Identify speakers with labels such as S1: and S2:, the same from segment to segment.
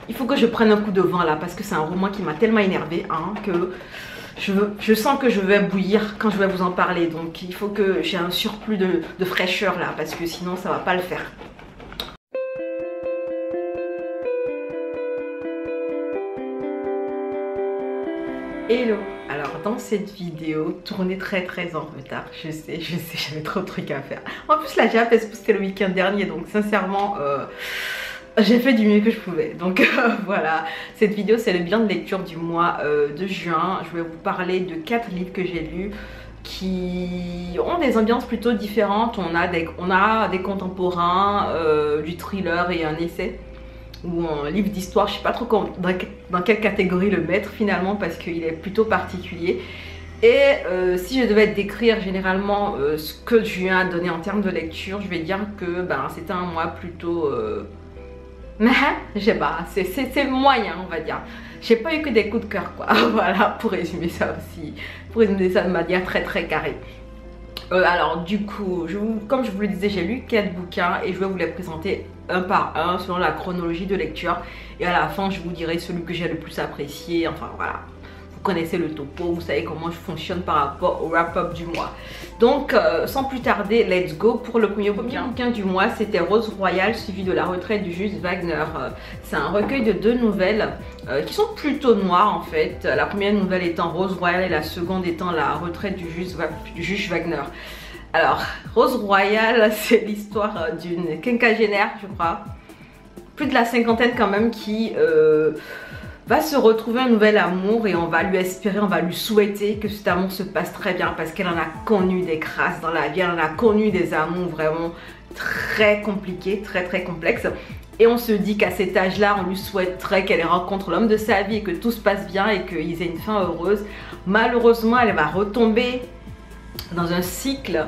S1: il faut que je prenne un coup de vent là parce que c'est un roman qui m'a tellement énervé hein, que je sens que je vais bouillir quand je vais vous en parler. Donc il faut que j'ai un surplus de fraîcheur là parce que sinon ça va pas le faire. Hello! Alors dans cette vidéo, tournée très en retard, je sais, j'avais trop de trucs à faire. En plus la JAP elle se postait le week-end dernier, donc sincèrement j'ai fait du mieux que je pouvais. Donc voilà, cette vidéo c'est le bilan de lecture du mois de juin. Je vais vous parler de 4 livres que j'ai lus qui ont des ambiances plutôt différentes. On a des contemporains, du thriller et un essai. Ou un livre d'histoire, je sais pas trop dans quelle catégorie le mettre finalement parce qu'il est plutôt particulier. Et si je devais décrire généralement ce que juin a donné en termes de lecture, je vais dire que c'était un mois plutôt... je sais pas, c'est moyen on va dire. J'ai pas eu que des coups de cœur quoi, voilà pour résumer ça aussi, pour résumer ça de manière très carrée. Alors du coup, comme je vous le disais, j'ai lu 4 bouquins et je vais vous les présenter un par un selon la chronologie de lecture. Et à la fin, je vous dirai celui que j'ai le plus apprécié. Enfin voilà, vous connaissez le topo, vous savez comment je fonctionne par rapport au wrap-up du mois. Donc sans plus tarder, let's go pour le premier bouquin. Le bouquin du mois, c'était Rose Royale suivi de la retraite du juge Wagner. C'est un recueil de 2 nouvelles qui sont plutôt noires en fait. La première nouvelle étant Rose Royale et la seconde étant la retraite du juge Wagner. Alors, Rose Royale, c'est l'histoire d'une quinquagénaire, je crois, plus de la cinquantaine quand même, qui va se retrouver un nouvel amour et on va lui espérer, on va lui souhaiter que cet amour se passe très bien parce qu'elle en a connu des crasses dans la vie, elle en a connu des amours vraiment très compliqués, très complexes. Et on se dit qu'à cet âge-là, on lui souhaiterait qu'elle rencontre l'homme de sa vie et que tout se passe bien et qu'ils aient une fin heureuse. Malheureusement, elle va retomber dans un cycle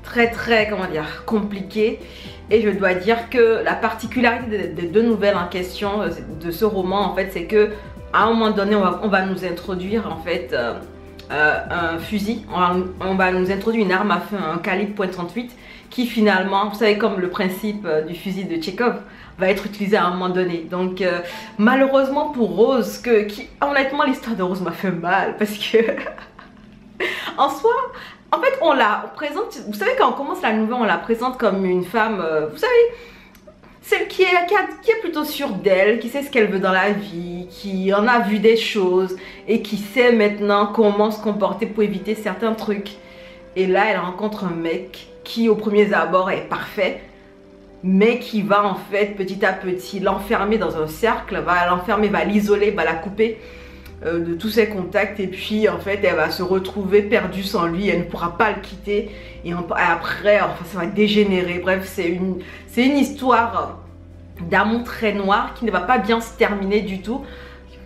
S1: très comment dire compliqué et je dois dire que la particularité des 2 nouvelles en question de ce roman en fait c'est que à un moment donné on va nous introduire en fait un fusil, on va nous introduire une arme à feu, un calibre .38 qui finalement, vous savez comme le principe du fusil de Tchekhov va être utilisé à un moment donné. Donc malheureusement pour Rose, honnêtement l'histoire de Rose m'a fait mal parce que en soi, en fait, on la présente, vous savez quand on commence la nouvelle, on la présente comme une femme, vous savez, celle qui est plutôt sûre d'elle, qui sait ce qu'elle veut dans la vie, qui en a vu des choses et qui sait maintenant comment se comporter pour éviter certains trucs. Et là, elle rencontre un mec qui au premier abord est parfait, mais qui va en fait petit à petit l'enfermer dans un cercle, va l'enfermer, va l'isoler, va la couper de tous ses contacts et puis en fait elle va se retrouver perdue sans lui, elle ne pourra pas le quitter et après enfin, ça va dégénérer. Bref, c'est une histoire d'amour très noire qui ne va pas bien se terminer du tout.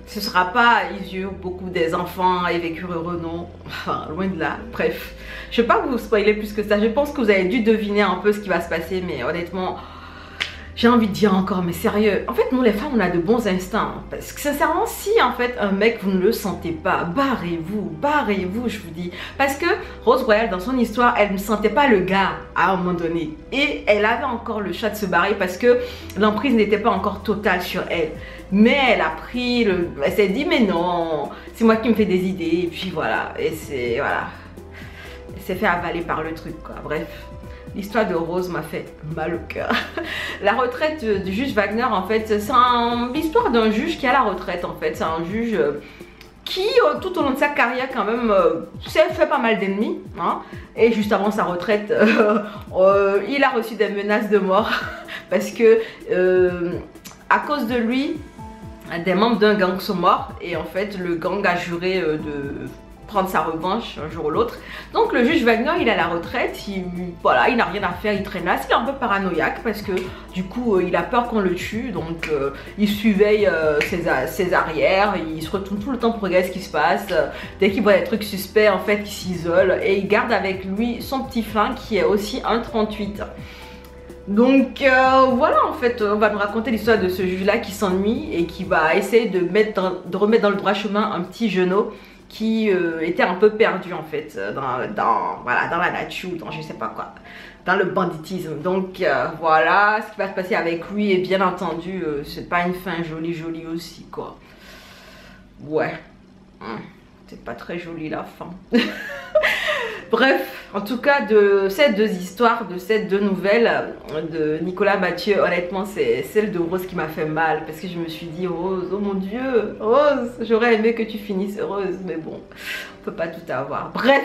S1: Ce sera pas ils eurent beaucoup des enfants et vécurent heureux, non, enfin loin de là. Bref, je vais pas vous spoiler plus que ça, je pense que vous avez dû deviner un peu ce qui va se passer mais honnêtement j'ai envie de dire encore, mais sérieux, en fait nous les femmes on a de bons instincts, parce que sincèrement si en fait un mec vous ne le sentez pas, barrez-vous je vous dis, parce que Rose Royale dans son histoire elle ne sentait pas le gars à un moment donné et elle avait encore le chat de se barrer parce que l'emprise n'était pas encore totale sur elle, mais elle a pris elle s'est dit mais non, c'est moi qui me fais des idées et puis voilà, et voilà, elle s'est fait avaler par le truc quoi, bref. L'histoire de Rose m'a fait mal au cœur. La retraite du juge Wagner, en fait, c'est l'histoire d'un juge qui est à la retraite, en fait. C'est un juge qui, tout au long de sa carrière, quand même, s'est fait pas mal d'ennemis. Hein. Et juste avant sa retraite, il a reçu des menaces de mort. Parce que, à cause de lui, des membres d'un gang sont morts. Et en fait, le gang a juré de prendre sa revanche un jour ou l'autre. Donc le juge Wagner il est à la retraite, voilà, il n'a rien à faire, il traîne là, il est un peu paranoïaque parce que du coup il a peur qu'on le tue, donc il surveille ses arrières, il se retourne tout le temps pour regarder ce qui se passe, dès qu'il voit des trucs suspects en fait il s'isole et il garde avec lui son petit flingue qui est aussi un 38. Donc voilà en fait on va nous raconter l'histoire de ce juge là qui s'ennuie et qui va essayer de remettre dans le droit chemin un petit genou qui était un peu perdu en fait voilà, dans la nature, dans je sais pas quoi, dans le banditisme. Donc voilà ce qui va se passer avec lui, et bien entendu c'est pas une fin jolie aussi quoi. Ouais, c'est pas très joli la fin. Bref, en tout cas de ces deux histoires, de ces deux nouvelles de Nicolas Mathieu, honnêtement c'est celle de Rose qui m'a fait mal, parce que je me suis dit Rose, oh mon Dieu, Rose, j'aurais aimé que tu finisses heureuse, mais bon, on peut pas tout avoir. Bref,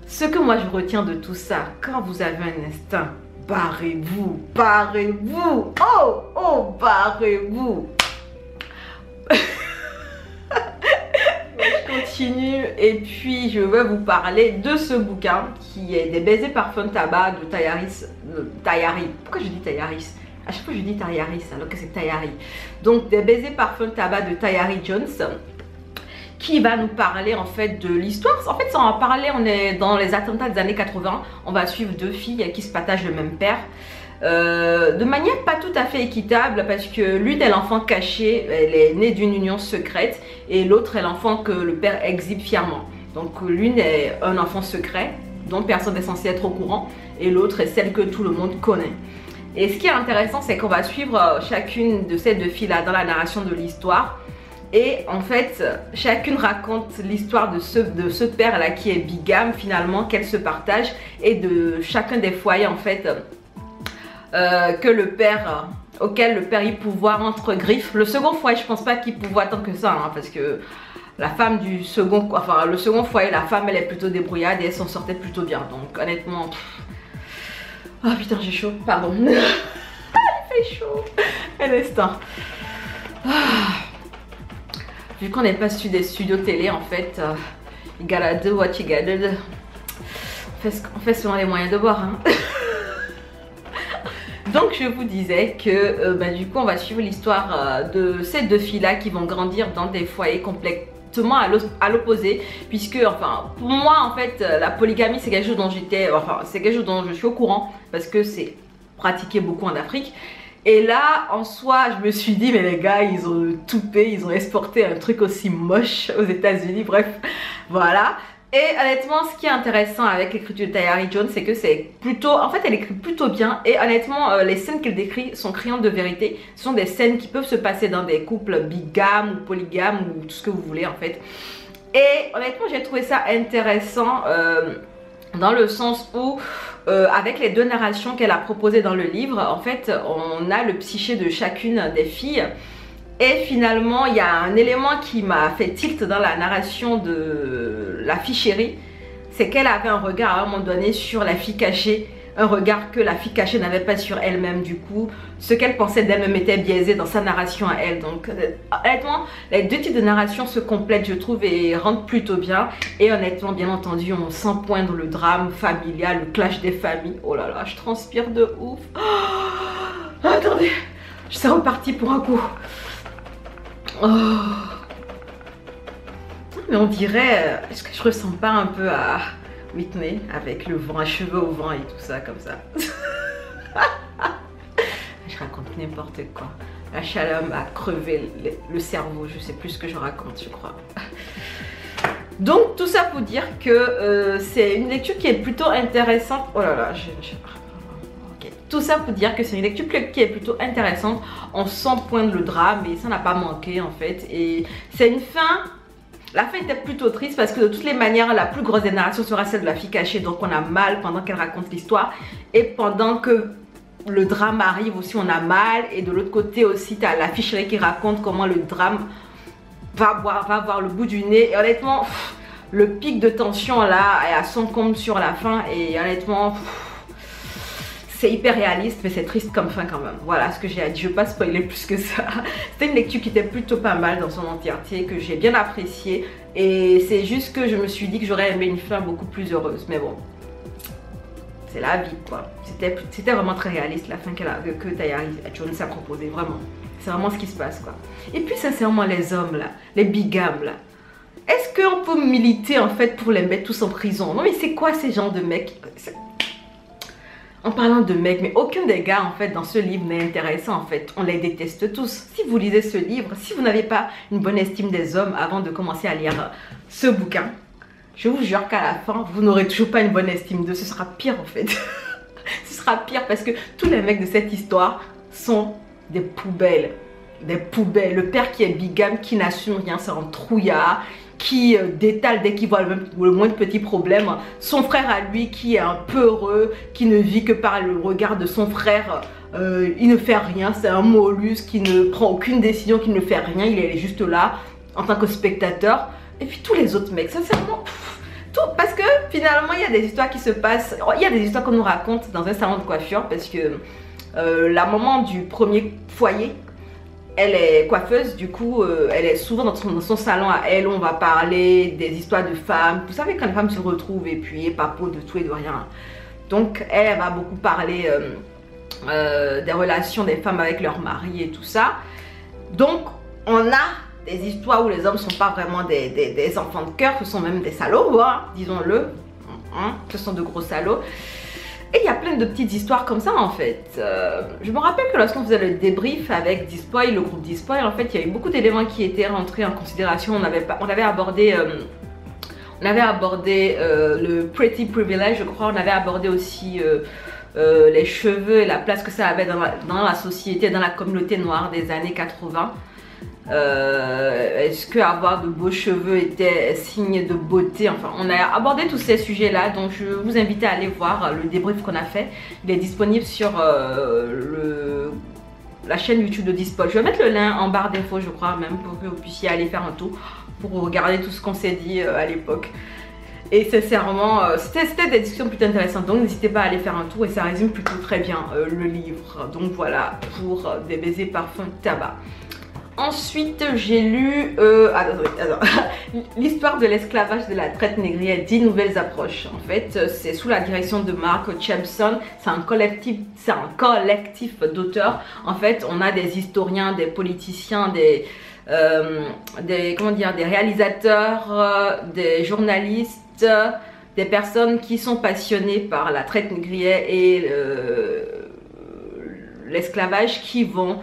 S1: ce que moi je retiens de tout ça, quand vous avez un instinct, barrez-vous, barrez-vous, oh, barrez-vous. Continue, et puis je vais vous parler de ce bouquin qui est Des baisers parfums tabac de Tayari. Pourquoi je dis Tayaris? À chaque fois je dis Tayaris alors que c'est Tayari. Donc Des baisers parfums tabac de Tayari Jones, qui va nous parler en fait de l'histoire. En fait, ça on va parler, on est dans les attentats des années 80. On va suivre deux filles qui se partagent le même père. De manière pas tout à fait équitable, parce que l'une est l'enfant caché, elle est née d'une union secrète, et l'autre est l'enfant que le père exhibe fièrement. Donc l'une est un enfant secret dont personne n'est censé être au courant, et l'autre est celle que tout le monde connaît. Et ce qui est intéressant, c'est qu'on va suivre chacune de ces deux filles là dans la narration de l'histoire. Et en fait, chacune raconte l'histoire de ce père là qui est bigame finalement, qu'elle se partage, et de chacun des foyers en fait auquel le père y pouvoir entre griffes. Le second foyer, je pense pas qu'il pouvoir tant que ça, hein, parce que la femme du second, enfin le second foyer, la femme elle est plutôt débrouillarde et elle s'en sortait plutôt bien. Donc honnêtement, oh putain j'ai chaud, pardon. Il fait chaud. Un instant. Vu qu'on n'est pas sur des studios télé en fait, you gotta do what you gotta do. On fait selon les moyens de boire, hein. Donc je vous disais que du coup on va suivre l'histoire de ces deux filles là qui vont grandir dans des foyers complètement à l'opposé, puisque enfin pour moi en fait la polygamie c'est quelque chose dont c'est quelque chose dont je suis au courant, parce que c'est pratiqué beaucoup en Afrique. Et là en soi je me suis dit mais les gars ils ont toupé, ils ont exporté un truc aussi moche aux États-Unis. Bref voilà. Et honnêtement, ce qui est intéressant avec l'écriture de Tayari Jones, c'est que c'est plutôt... En fait, elle écrit plutôt bien. Et honnêtement, les scènes qu'elle décrit sont criantes de vérité. Ce sont des scènes qui peuvent se passer dans des couples bigames ou polygames ou tout ce que vous voulez en fait. Et honnêtement, j'ai trouvé ça intéressant dans le sens où, avec les deux narrations qu'elle a proposées dans le livre, en fait, on a le psyché de chacune des filles. Et finalement, il y a un élément qui m'a fait tilt dans la narration de la fille chérie. C'est qu'elle avait un regard à un moment donné sur la fille cachée. Un regard que la fille cachée n'avait pas sur elle-même. Du coup, ce qu'elle pensait d'elle-même était biaisé dans sa narration à elle. Donc, honnêtement, les deux types de narration se complètent, je trouve, et rentrent plutôt bien. Et honnêtement, bien entendu, on sent poindre le drame familial, le clash des familles. Oh là là, je transpire de ouf. Oh, attendez, je suis repartie pour un coup. Oh. Mais on dirait, est-ce que je ressens pas un peu à Whitney avec le vent, à cheveux au vent et tout ça comme ça. Je raconte n'importe quoi. La chaleur m'a crevé le cerveau, je sais plus ce que je raconte, je crois. Donc tout ça pour dire que c'est une lecture qui est plutôt intéressante. Oh là là, okay. Tout ça pour dire que c'est une lecture qui est plutôt intéressante. On sent poindre le drame et ça n'a pas manqué en fait. Et c'est une fin... La fin était plutôt triste parce que de toutes les manières, la plus grosse des narrations sera celle de la fille cachée. Donc on a mal pendant qu'elle raconte l'histoire. Et pendant que le drame arrive aussi, on a mal. Et de l'autre côté aussi, tu as la fille chérie qui raconte comment le drame va voir le bout du nez. Et honnêtement, le pic de tension là est à son comble sur la fin. Et honnêtement, c'est hyper réaliste, mais c'est triste comme fin quand même. Voilà ce que j'ai à dire, je ne vais pas spoiler plus que ça. C'était une lecture qui était plutôt pas mal dans son entièreté, que j'ai bien appréciée. Et c'est juste que je me suis dit que j'aurais aimé une fin beaucoup plus heureuse. Mais bon, c'est la vie quoi. C'était vraiment très réaliste la fin que Tayari Jones a proposé, vraiment. C'est vraiment ce qui se passe quoi. Et puis sincèrement les hommes là, les bigames là. Est-ce qu'on peut militer en fait pour les mettre tous en prison? Non mais c'est quoi ces genres de mecs? En parlant de mecs, mais aucun des gars en fait dans ce livre n'est intéressant en fait. On les déteste tous. Si vous lisez ce livre, si vous n'avez pas une bonne estime des hommes avant de commencer à lire ce bouquin, je vous jure qu'à la fin, vous n'aurez toujours pas une bonne estime d'eux. Ce sera pire en fait. Ce sera pire parce que tous les mecs de cette histoire sont des poubelles. Des poubelles. Le père qui est bigame, qui n'assume rien, c'est un trouillard, qui détale dès qu'il voit le moindre petit problème. Son frère à lui qui est un peu heureux, qui ne vit que par le regard de son frère. Il ne fait rien, c'est un mollusque qui ne prend aucune décision, qui ne fait rien. Il est juste là en tant que spectateur. Et puis tous les autres mecs, sincèrement... Parce que finalement il y a des histoires qui se passent, il y a des histoires qu'on nous raconte dans un salon de coiffure parce que la maman du premier foyer, elle est coiffeuse, du coup elle est souvent dans son salon à elle, on va parler des histoires de femmes, vous savez quand les femmes se retrouvent et puis papo de tout et de rien. Donc elle va beaucoup parler des relations des femmes avec leur mari et tout ça. Donc on a des histoires où les hommes ne sont pas vraiment des enfants de cœur, ce sont même des salauds, hein, disons-le. Ce sont de gros salauds. Et il y a plein de petites histoires comme ça en fait. Je me rappelle que lorsqu'on faisait le débrief avec Dispoil, le groupe Dispoil, en fait il y a eu beaucoup d'éléments qui étaient rentrés en considération. On avait abordé le Pretty Privilege, je crois. On avait abordé aussi les cheveux et la place que ça avait dans la société, dans la communauté noire des années 80. Est-ce que avoir de beaux cheveux était signe de beauté? Enfin, on a abordé tous ces sujets là, donc je vous invite à aller voir le débrief qu'on a fait. Il est disponible sur la chaîne YouTube de Dispoil. Je vais mettre le lien en barre d'infos, je crois, même pour que vous puissiez aller faire un tour pour regarder tout ce qu'on s'est dit à l'époque. Et sincèrement, c'était des discussions plutôt intéressantes, donc n'hésitez pas à aller faire un tour et ça résume plutôt très bien le livre. Donc voilà, pour des baisers, parfums, tabac. Ensuite, j'ai lu l'histoire de l'esclavage de la traite négrière, 10 nouvelles approches. En fait, c'est sous la direction de Mark Champson. C'est un collectif d'auteurs. En fait, on a des historiens, des politiciens, des réalisateurs, des journalistes, des personnes qui sont passionnées par la traite négrière et l'esclavage qui vont...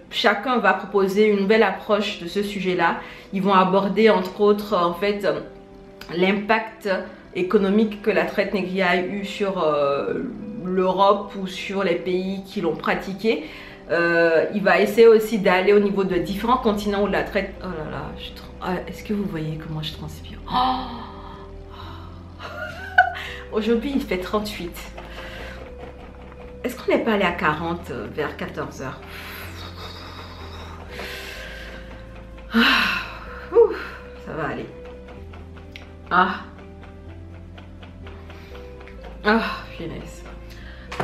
S1: chacun va proposer une nouvelle approche de ce sujet-là. Ils vont aborder entre autres en fait l'impact économique que la traite négrière a eu sur l'Europe ou sur les pays qui l'ont pratiqué. Il va essayer aussi d'aller au niveau de différents continents où la traite... Oh là là, est-ce que vous voyez comment je transpire? Aujourd'hui il fait 38. Est-ce qu'on n'est pas allé à 40 vers 14 h? Ça va aller. Finesse.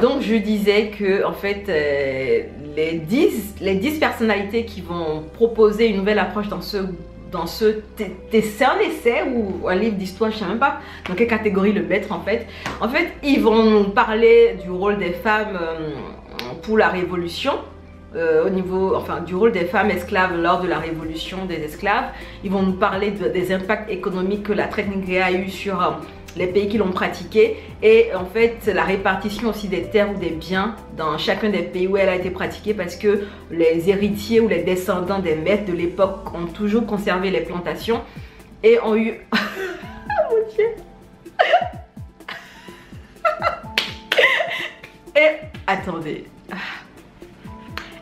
S1: Donc je disais que en fait les 10 personnalités qui vont proposer une nouvelle approche dans c'est un essai ou un livre d'histoire, je ne sais même pas dans quelle catégorie le mettre en fait. En fait, ils vont nous parler du rôle des femmes pour la révolution. Au niveau, enfin, du rôle des femmes esclaves lors de la révolution des esclaves. Ils vont nous parler des impacts économiques que la traite négrière a eu sur les pays qui l'ont pratiquée et en fait la répartition aussi des terres ou des biens dans chacun des pays où elle a été pratiquée, parce que les héritiers ou les descendants des maîtres de l'époque ont toujours conservé les plantations et ont eu... Oh mon Dieu. Et attendez,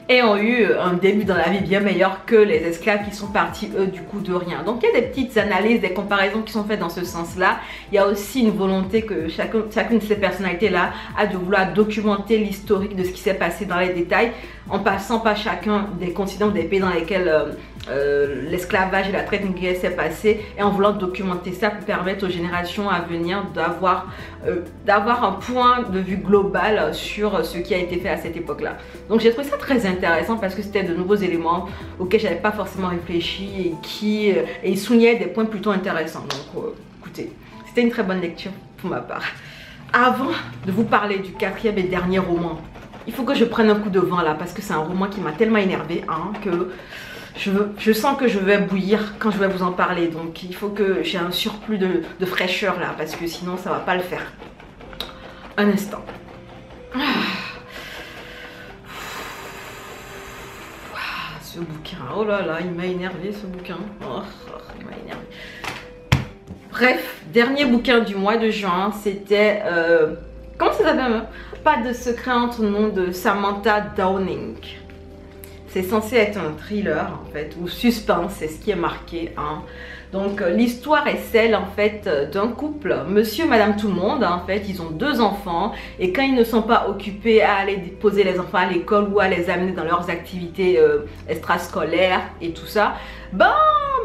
S1: et ont eu un début dans la vie bien meilleur que les esclaves qui sont partis eux du coup de rien. Donc il y a des petites analyses, des comparaisons qui sont faites dans ce sens-là. Il y a aussi une volonté que chacune de ces personnalités-là a de vouloir documenter l'historique de ce qui s'est passé dans les détails, en passant par chacun des continents, des pays dans lesquels l'esclavage et la traite négrière s'est passé, et en voulant documenter ça pour permettre aux générations à venir d'avoir un point de vue global sur ce qui a été fait à cette époque-là. Donc j'ai trouvé ça très intéressant parce que c'était de nouveaux éléments auxquels j'avais pas forcément réfléchi et ils soulignaient des points plutôt intéressants. Donc écoutez, c'était une très bonne lecture pour ma part. Avant de vous parler du 4e et dernier roman, il faut que je prenne un coup de vent là parce que c'est un roman qui m'a tellement énervé que je sens que je vais bouillir quand je vais vous en parler. Donc il faut que j'ai un surplus de fraîcheur là parce que sinon ça va pas le faire. Un instant. ce bouquin. Oh là là, il m'a énervé ce bouquin. Oh, il m'a énervé. Bref, dernier bouquin du mois de juin, c'était... comment ça s'appelle? Pas de secret entre nous de Samantha Downing. C'est censé être un thriller en fait, ou suspense, c'est ce qui est marqué. Hein. Donc l'histoire est celle en fait d'un couple, monsieur et madame tout le monde. En fait, ils ont 2 enfants et quand ils ne sont pas occupés à aller déposer les enfants à l'école ou à les amener dans leurs activités extrascolaires et tout ça, ben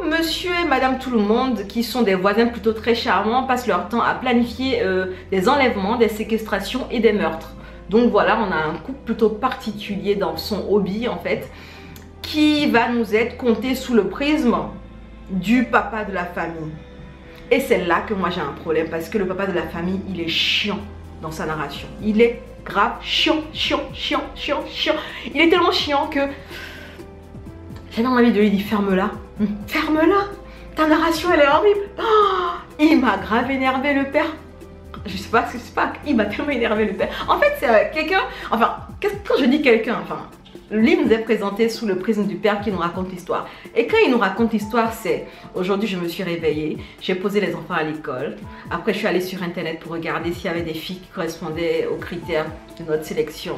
S1: monsieur et madame tout le monde, qui sont des voisins plutôt très charmants, passent leur temps à planifier des enlèvements, des séquestrations et des meurtres. Donc voilà, on a un couple plutôt particulier dans son hobby en fait, qui va nous être compté sous le prisme du papa de la famille. Et c'est là que moi j'ai un problème, parce que le papa de la famille, il est chiant dans sa narration. Il est grave chiant. Il est tellement chiant que j'avais envie de lui dire ferme-la, ferme-la, ta narration elle est horrible. Oh, il m'a grave énervé le père. Je sais pas, il m'a tellement énervé le père. En fait, c'est quelqu'un, enfin, quand je dis quelqu'un, enfin, le livre nous est présenté sous le prisme du père qui nous raconte l'histoire. Et quand il nous raconte l'histoire, c'est aujourd'hui je me suis réveillée, j'ai posé les enfants à l'école. Après, je suis allée sur internet pour regarder s'il y avait des filles qui correspondaient aux critères de notre sélection.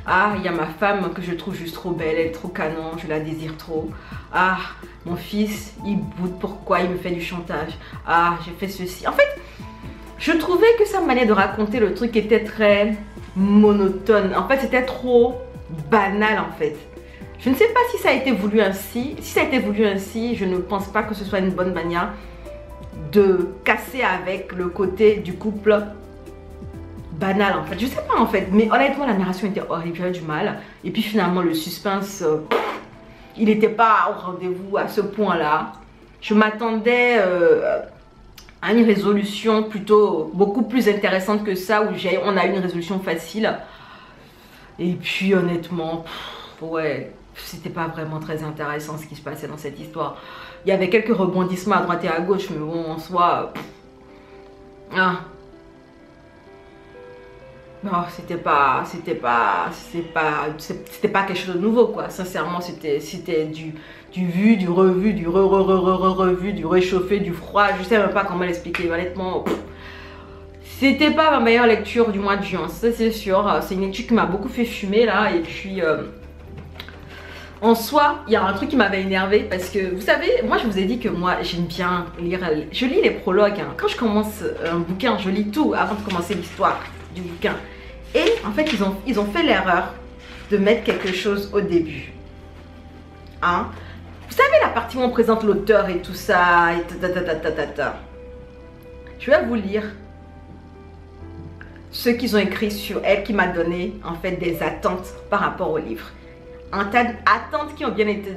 S1: Ah, il y a ma femme que je trouve juste trop belle, elle est trop canon, je la désire trop. Ah, mon fils, il boude, pourquoi il me fait du chantage. Ah, j'ai fait ceci. En fait, je trouvais que sa manière de raconter le truc était très monotone. En fait, c'était trop banal en fait. Je ne sais pas si ça a été voulu ainsi. Si ça a été voulu ainsi, je ne pense pas que ce soit une bonne manière de casser avec le côté du couple banal en fait. Je sais pas en fait. Mais honnêtement, la narration était horrible, j'avais du mal. Et puis finalement, le suspense, il n'était pas au rendez-vous à ce point-là. Je m'attendais... à une résolution plutôt beaucoup plus intéressante que ça, où on a eu une résolution facile. Et puis honnêtement, ouais, c'était pas vraiment très intéressant ce qui se passait dans cette histoire. Il y avait quelques rebondissements à droite et à gauche, mais bon, en soi, non, c'était pas quelque chose de nouveau quoi. Sincèrement, c'était du vu, du revu, du revu, du réchauffé, du froid. Je sais même pas comment l'expliquer. Honnêtement, c'était pas ma meilleure lecture du mois de juin, ça c'est sûr. C'est une lecture qui m'a beaucoup fait fumer là. Et puis en soi, il y a un truc qui m'avait énervé parce que vous savez, moi je vous ai dit que moi j'aime bien lire. Je lis les prologues. Hein. Quand je commence un bouquin, je lis tout avant de commencer l'histoire du bouquin. Et en fait, ils ont fait l'erreur de mettre quelque chose au début. Hein? Vous savez la partie où on présente l'auteur et tout ça, et Je vais vous lire ce qu'ils ont écrit sur elle, qui m'a donné en fait des attentes par rapport au livre. Attentes qui ont bien été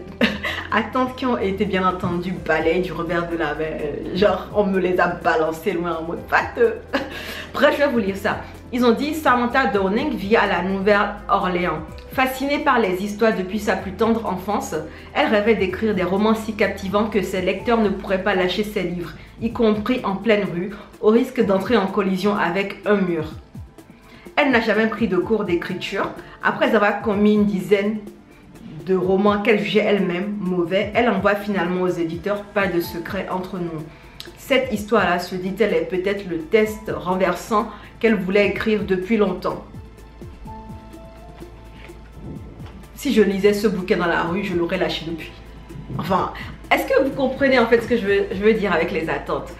S1: attentes qui ont été bien entendu balayées du revers de la main. Genre on me les a balancées loin en mode pâteux. Bref, je vais vous lire ça. Ils ont dit: Samantha Downing vit à la Nouvelle-Orléans. Fascinée par les histoires depuis sa plus tendre enfance, elle rêvait d'écrire des romans si captivants que ses lecteurs ne pourraient pas lâcher ses livres, y compris en pleine rue, au risque d'entrer en collision avec un mur. Elle n'a jamais pris de cours d'écriture. Après avoir commis une dizaine de romans qu'elle jugeait elle-même mauvais, elle envoie finalement aux éditeurs Pas de secret entre nous. Cette histoire-là, se dit-elle, est peut-être le test renversant qu'elle voulait écrire depuis longtemps. Si je lisais ce bouquin dans la rue, je l'aurais lâché depuis. Enfin, est-ce que vous comprenez en fait ce que je veux dire avec les attentes?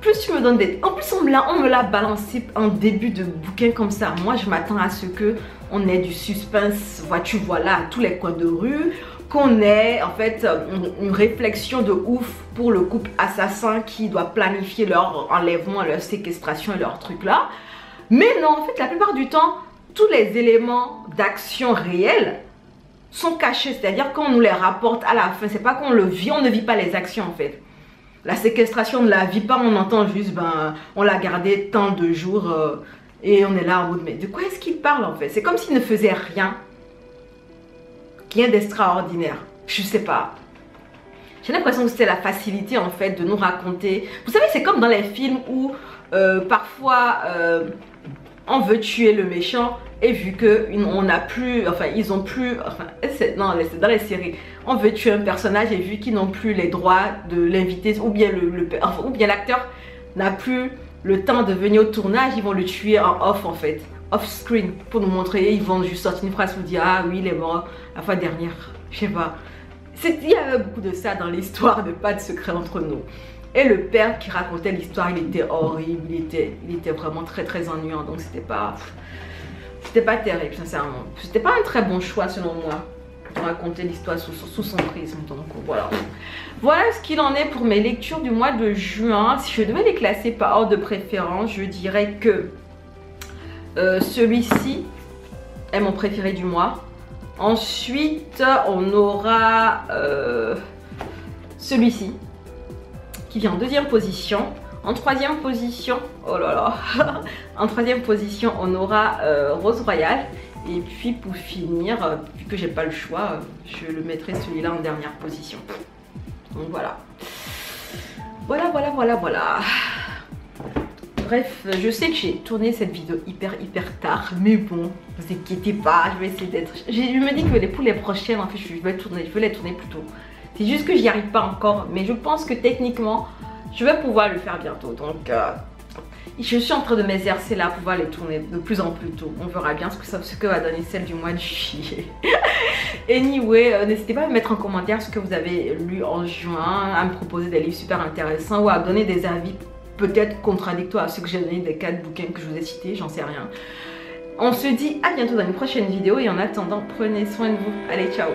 S1: Plus tu me donnes des... En plus, on me l'a balancé en début de bouquin comme ça. Moi, je m'attends à ce que on ait du suspense, vois-tu, voilà, à tous les coins de rue. Qu'on ait en fait une réflexion de ouf pour le couple assassin qui doit planifier leur enlèvement, leur séquestration et leur truc là. Mais non, en fait, la plupart du temps, tous les éléments d'action réels sont cachés. C'est-à-dire qu'on nous les rapporte à la fin. C'est pas qu'on le vit, on ne vit pas les actions en fait. La séquestration, on ne la vit pas, on entend juste, ben, on l'a gardé tant de jours et on est là en mode, mais de quoi est-ce qu'il parle en fait? C'est comme s'il ne faisait rien. Rien d'extraordinaire, je sais pas. J'ai l'impression que c'était la facilité en fait de nous raconter. Vous savez, c'est comme dans les films où parfois on veut tuer le méchant et vu que on n'a plus, enfin ils ont plus, enfin non, c'est dans les séries, on veut tuer un personnage et vu qu'ils n'ont plus les droits de l'inviter ou bien ou bien l'acteur n'a plus le temps de venir au tournage, ils vont le tuer en off en fait, off screen pour nous montrer, ils vont juste sortir une phrase pour dire ah oui il est mort la fois dernière, je sais pas. Il y avait beaucoup de ça dans l'histoire de Pas de secret entre nous. Et le père qui racontait l'histoire, il était horrible, il était vraiment très très ennuyant, donc c'était pas terrible sincèrement. C'était pas un très bon choix selon moi de raconter l'histoire sous son prisme, donc voilà. Voilà ce qu'il en est pour mes lectures du mois de juin. Si je devais les classer par ordre de préférence, je dirais que celui-ci est mon préféré du mois. Ensuite, on aura celui-ci qui vient en deuxième position. En troisième position, oh là là, en troisième position, on aura Rose Royale. Et puis pour finir, vu que j'ai pas le choix, je le mettrai celui-là en dernière position. Donc voilà. Voilà. Bref, je sais que j'ai tourné cette vidéo hyper tard, mais bon, vous inquiétez pas, je vais essayer d'être... Je me dis que pour les prochaines, en fait, je vais les tourner plus tôt. C'est juste que j'y arrive pas encore, mais je pense que techniquement, je vais pouvoir le faire bientôt. Donc, je suis en train de m'exercer là pour pouvoir les tourner de plus en plus tôt. On verra bien ce que va donner celle du mois de juillet. Anyway, n'hésitez pas à me mettre en commentaire ce que vous avez lu en juin, à me proposer des livres super intéressants ou à donner des avis peut-être contradictoires à ceux que j'ai donné des 4 bouquins que je vous ai cités, j'en sais rien. On se dit à bientôt dans une prochaine vidéo et en attendant, prenez soin de vous. Allez, ciao!